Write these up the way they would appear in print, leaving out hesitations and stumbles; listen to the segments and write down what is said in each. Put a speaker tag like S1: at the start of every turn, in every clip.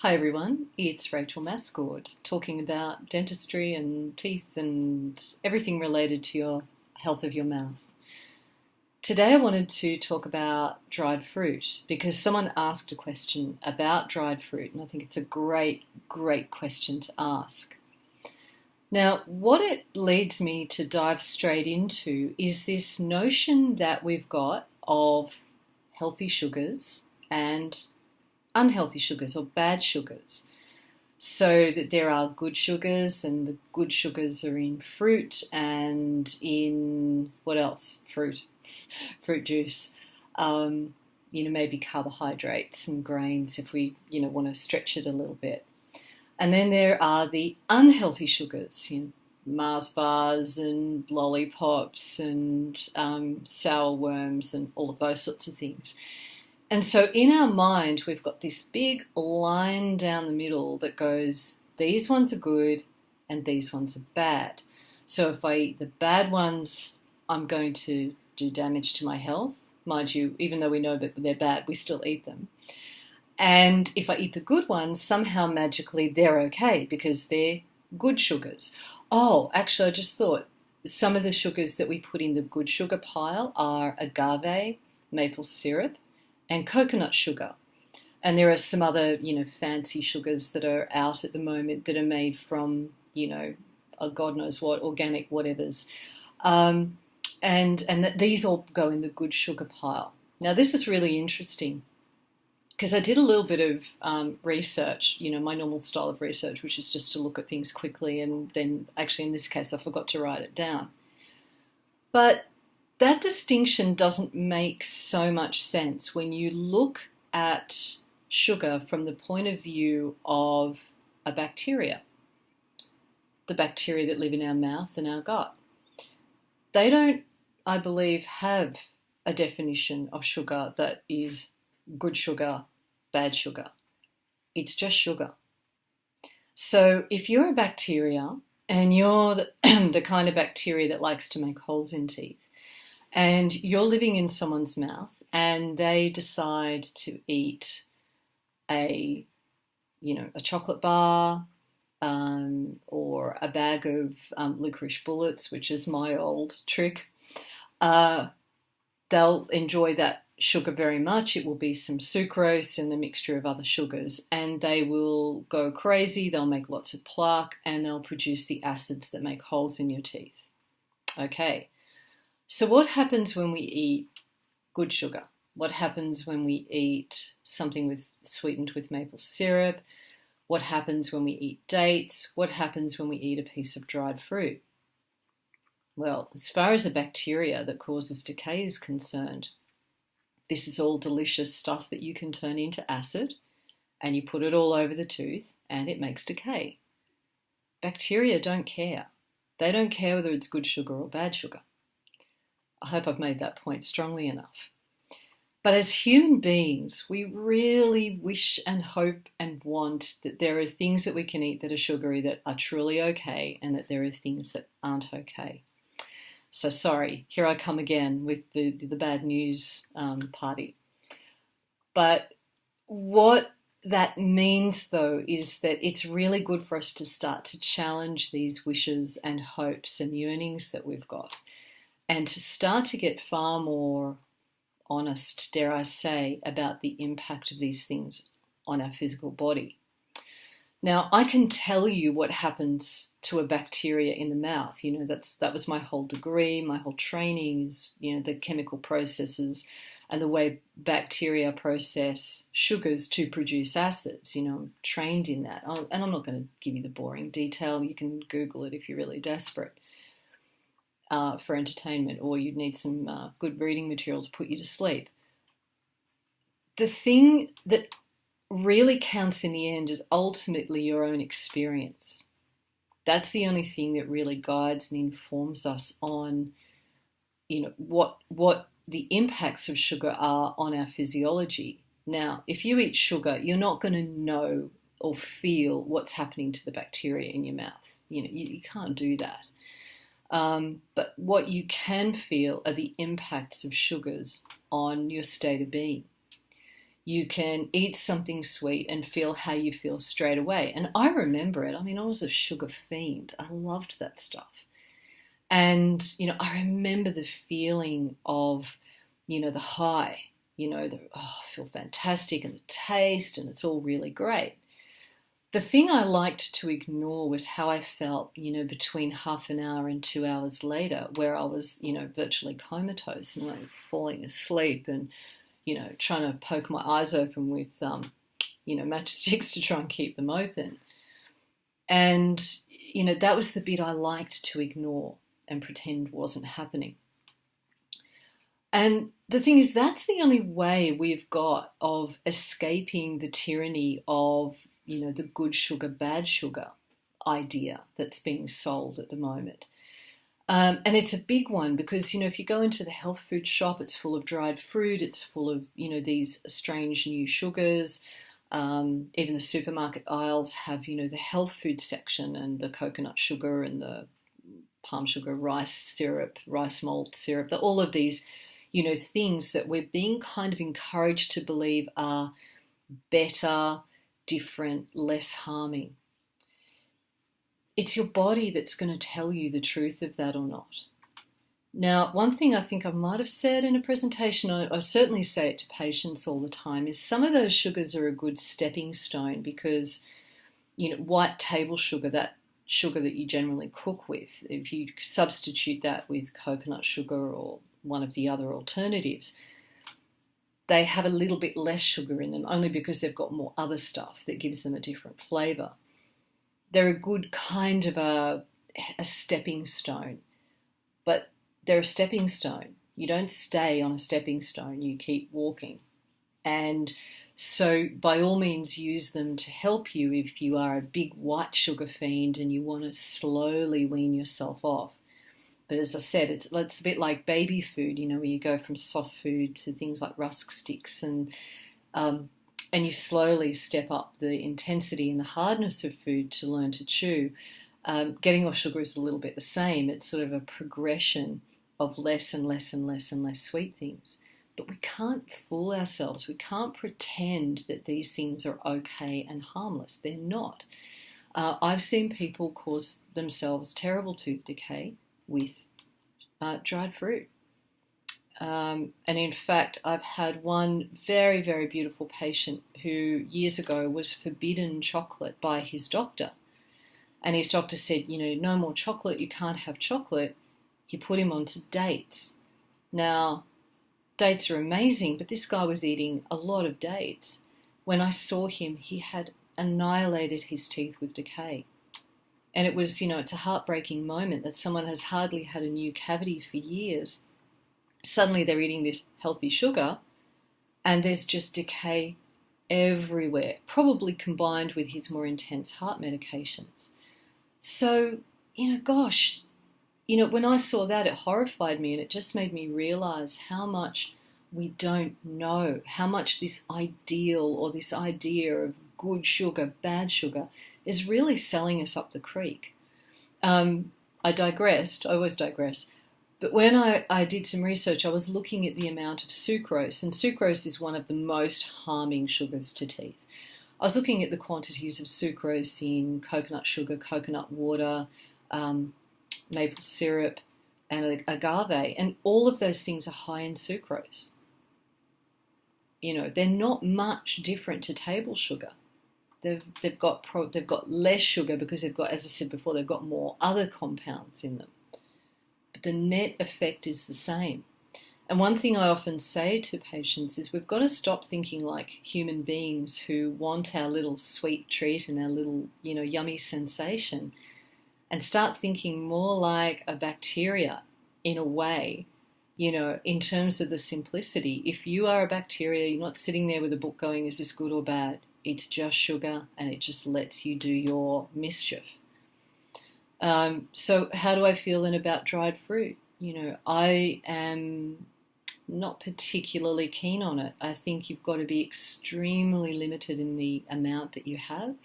S1: Hi everyone, it's Rachel Mascord talking about dentistry and teeth and everything related to your health of your mouth. Today I wanted to talk about dried fruit because someone asked a question about dried fruit and I think it's a great question to ask. Now, what it leads me to dive straight into is this notion that we've got of healthy sugars and unhealthy sugars or bad sugars. So that there are good sugars, and the good sugars are in fruit and in what else? Fruit juice. Maybe carbohydrates and grains if we, want to stretch it a little bit. And then there are the unhealthy sugars, Mars bars and lollipops and sour worms and all of those sorts of things. And so in our mind, we've got this big line down the middle that goes, these ones are good and these ones are bad. So if I eat the bad ones, I'm going to do damage to my health. Mind you, even though we know that they're bad, we still eat them. And if I eat the good ones, somehow magically they're okay because they're good sugars. Oh, actually, I just thought some of the sugars that we put in the good sugar pile are agave, maple syrup, and coconut sugar. And there are some other, fancy sugars that are out at the moment that are made from, God knows what, organic whatevers. And these all go in the good sugar pile. Now, this is really interesting because I did a little bit of research, my normal style of research, which is just to look at things quickly. And then actually in this case, I forgot to write it down. But that distinction doesn't make so much sense when you look at sugar from the point of view of a bacteria, the bacteria that live in our mouth and our gut. They don't, I believe, have a definition of sugar that is good sugar, bad sugar. It's just sugar. So if you're a bacteria and you're the kind of bacteria that likes to make holes in teeth, and you're living in someone's mouth and they decide to eat a chocolate bar or a bag of licorice bullets, which is my old trick, they'll enjoy that sugar very much. It will be some sucrose and a mixture of other sugars, and they will go crazy. They'll make lots of plaque and they'll produce the acids that make holes in your teeth. Okay. So what happens when we eat good sugar? What happens when we eat something sweetened with maple syrup? What happens when we eat dates? What happens when we eat a piece of dried fruit? Well, as far as the bacteria that causes decay is concerned, this is all delicious stuff that you can turn into acid and you put it all over the tooth and it makes decay. Bacteria don't care. They don't care whether it's good sugar or bad sugar. I hope I've made that point strongly enough. But as human beings, we really wish and hope and want that there are things that we can eat that are sugary that are truly okay and that there are things that aren't okay. So sorry, here I come again with the bad news party. But what that means, though, is that it's really good for us to start to challenge these wishes and hopes and yearnings that we've got, and to start to get far more honest, dare I say, about the impact of these things on our physical body. Now, I can tell you what happens to a bacteria in the mouth. That was my whole degree, my whole training is, the chemical processes and the way bacteria process sugars to produce acids. I'm trained in that. And I'm not going to give you the boring detail. You can Google it if you're really desperate. For entertainment, or you'd need some good reading material to put you to sleep. The thing that really counts in the end is ultimately your own experience. That's the only thing that really guides and informs us on, what the impacts of sugar are on our physiology. Now, if you eat sugar, you're not going to know or feel what's happening to the bacteria in your mouth. You can't do that. But what you can feel are the impacts of sugars on your state of being. You can eat something sweet and feel how you feel straight away. And I remember it. I mean, I was a sugar fiend. I loved that stuff. And, I remember the feeling of, the high, I feel fantastic, and the taste, and it's all really great. The thing I liked to ignore was how I felt, between half an hour and 2 hours later, where I was, virtually comatose and like falling asleep and, trying to poke my eyes open with, matchsticks to try and keep them open. And, that was the bit I liked to ignore and pretend wasn't happening. And the thing is, that's the only way we've got of escaping the tyranny of, the good sugar, bad sugar idea that's being sold at the moment. And it's a big one because, if you go into the health food shop, it's full of dried fruit, it's full of, these strange new sugars. Even the supermarket aisles have, the health food section and the coconut sugar and the palm sugar, rice syrup, rice malt syrup, all of these, things that we're being kind of encouraged to believe are better, different, less harming. It's your body that's going to tell you the truth of that or not. Now, one thing I think I might have said in a presentation, I certainly say it to patients all the time, is some of those sugars are a good stepping stone because, white table sugar, that sugar that you generally cook with, if you substitute that with coconut sugar or one of the other alternatives, they have a little bit less sugar in them, only because they've got more other stuff that gives them a different flavour. They're a good kind of a stepping stone, but they're a stepping stone. You don't stay on a stepping stone, you keep walking. And so by all means use them to help you if you are a big white sugar fiend and you want to slowly wean yourself off. But as I said, it's a bit like baby food, where you go from soft food to things like rusk sticks and you slowly step up the intensity and the hardness of food to learn to chew. Getting off sugar is a little bit the same. It's sort of a progression of less and less and less and less sweet things. But we can't fool ourselves. We can't pretend that these things are okay and harmless. They're not. I've seen people cause themselves terrible tooth decay with dried fruit. And in fact, I've had one very, very beautiful patient who years ago was forbidden chocolate by his doctor. And his doctor said, no more chocolate, you can't have chocolate. He put him onto dates. Now, dates are amazing, but this guy was eating a lot of dates. When I saw him, he had annihilated his teeth with decay. And it was, it's a heartbreaking moment that someone has hardly had a new cavity for years. Suddenly they're eating this healthy sugar and there's just decay everywhere, probably combined with his more intense heart medications. So, gosh, when I saw that, it horrified me and it just made me realize how much we don't know, how much this ideal or this idea of good sugar, bad sugar, is really selling us up the creek. I digressed, I always digress, but when I did some research, I was looking at the amount of sucrose, and sucrose is one of the most harming sugars to teeth. I was looking at the quantities of sucrose in coconut sugar, coconut water, maple syrup, and agave, and all of those things are high in sucrose. They're not much different to table sugar. They've got less sugar because they've got, as I said before, they've got more other compounds in them. But the net effect is the same. And one thing I often say to patients is we've got to stop thinking like human beings who want our little sweet treat and our little, yummy sensation, and start thinking more like a bacteria in a way, in terms of the simplicity. If you are a bacteria, you're not sitting there with a book going, is this good or bad? It's just sugar and it just lets you do your mischief. So how do I feel then about dried fruit? I am not particularly keen on it. I think you've got to be extremely limited in the amount that you have.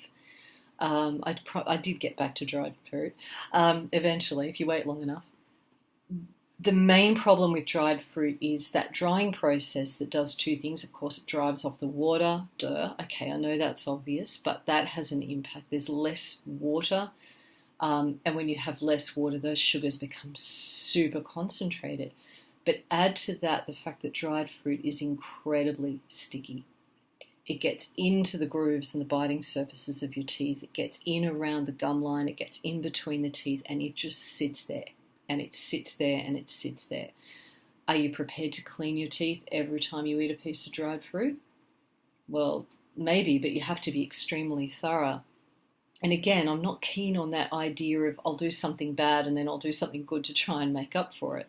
S1: I did get back to dried fruit eventually, if you wait long enough. The main problem with dried fruit is that drying process that does two things. Of course, it drives off the water. Duh. Okay, I know that's obvious, but that has an impact. There's less water, and when you have less water, those sugars become super concentrated. But add to that the fact that dried fruit is incredibly sticky. It gets into the grooves and the biting surfaces of your teeth. It gets in around the gum line. It gets in between the teeth, and it just sits there. And it sits there and it sits there. Are you prepared to clean your teeth every time you eat a piece of dried fruit? Well, maybe, but you have to be extremely thorough. And again, I'm not keen on that idea of I'll do something bad and then I'll do something good to try and make up for it.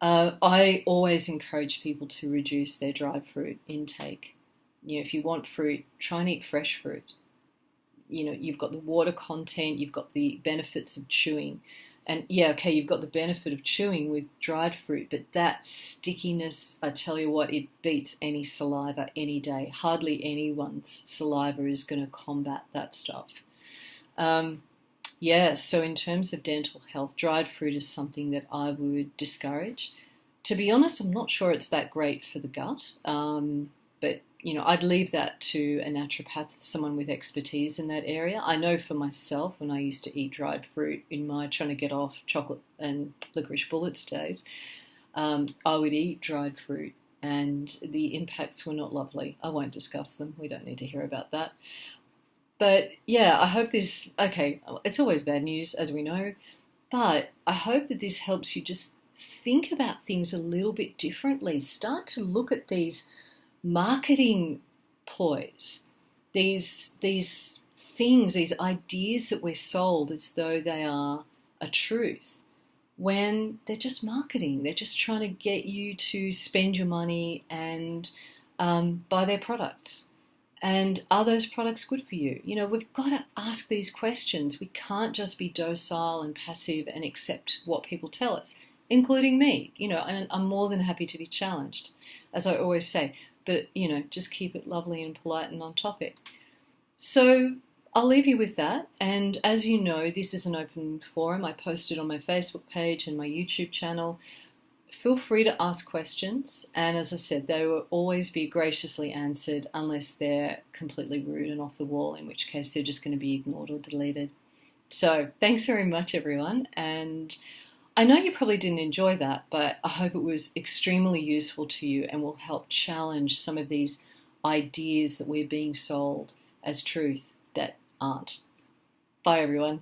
S1: I always encourage people to reduce their dried fruit intake. If you want fruit, try and eat fresh fruit. You've got the water content, you've got the benefits of chewing. And yeah, okay, you've got the benefit of chewing with dried fruit, but that stickiness, I tell you what, it beats any saliva any day. Hardly anyone's saliva is going to combat that stuff. So in terms of dental health, dried fruit is something that I would discourage. To be honest, I'm not sure it's that great for the gut, but I'd leave that to a naturopath, someone with expertise in that area. I know for myself, when I used to eat dried fruit in my trying to get off chocolate and licorice bullets days, I would eat dried fruit and the impacts were not lovely. I won't discuss them. We don't need to hear about that. But yeah, I hope this, okay, it's always bad news, as we know, but I hope that this helps you just think about things a little bit differently. Start to look at these marketing ploys, these things, these ideas that we're sold as though they are a truth, when they're just marketing. They're just trying to get you to spend your money and buy their products. And are those products good for you? We've got to ask these questions. We can't just be docile and passive and accept what people tell us, including me, and I'm more than happy to be challenged, as I always say. But, just keep it lovely and polite and on topic. So I'll leave you with that. And as you know, this is an open forum. I post it on my Facebook page and my YouTube channel. Feel free to ask questions. And as I said, they will always be graciously answered unless they're completely rude and off the wall, in which case they're just going to be ignored or deleted. So thanks very much, everyone. And I know you probably didn't enjoy that, but I hope it was extremely useful to you and will help challenge some of these ideas that we're being sold as truth that aren't. Bye, everyone.